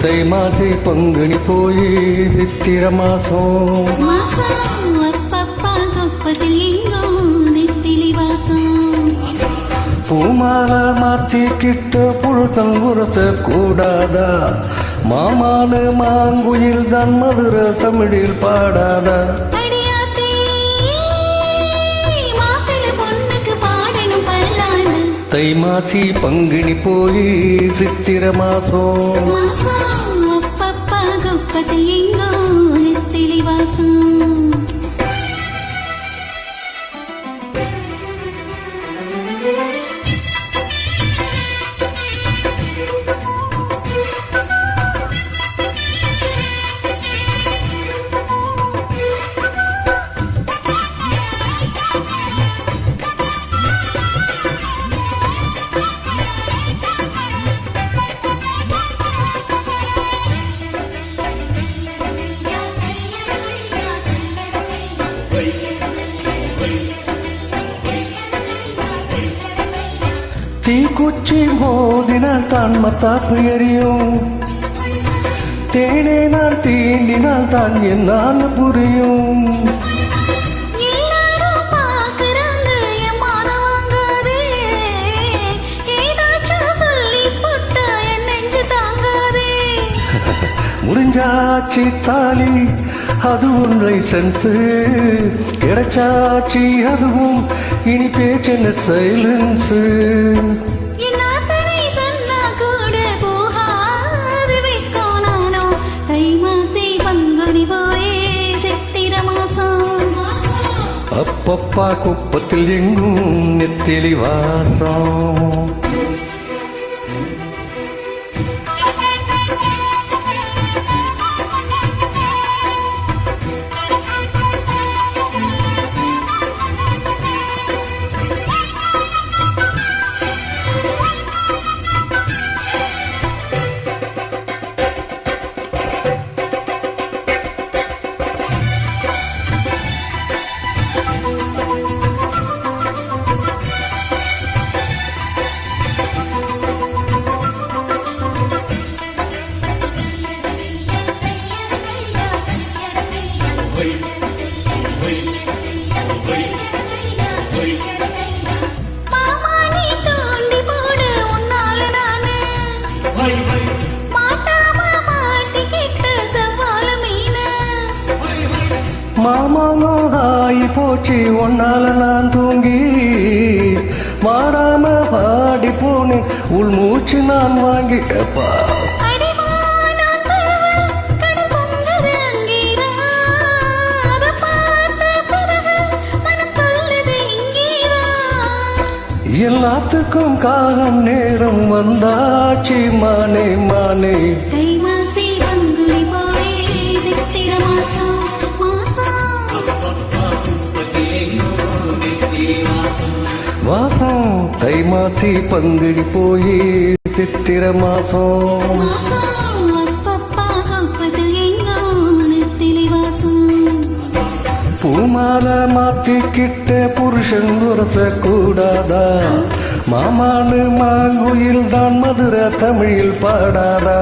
தை மாசி பங்குனி போய் சித்திர மாசம் பூமால மாத்திக்கிட்ட புழுத்தங்குரச கூடாதா மாமானு மாங்குயில் தான் மதுர தமிழில் பாடாதா தை மாசி பங்குனி போய் சித்திர மாசம் தீக்குச்சி மோதினால் தான் மத்தாப்பு எரியும் தேனே நான் தீண்டினால் தான் என்னான்னு புரியும் முடிஞ்சாச்சி தாலி அதுவும் லைசன்ஸ் கிடைச்சாச்சி அதுவும் இனி பேச்சென்ன சைலன்ஸ் அப்பப்பா குப்பத்தில் எங்கும் நெத்திலி வாசம் மாமாய் போச்சு ஒன்னால நான் தூங்கி மாறாம பாடி போனேன் உள் மூச்சு நான் வாங்கி கேப்பா எல்லாத்துக்கும் காலம் நேரம் வந்தாச்சு மானே மானே வாசம் தை மாசி பங்குனி போய் சித்திர மாசம் பூமால மாத்திக்கிட்ட புருஷன் உரச கூடாதா மாமானு மாங்குயில் தான் மதுர தமிழில் பாடாதா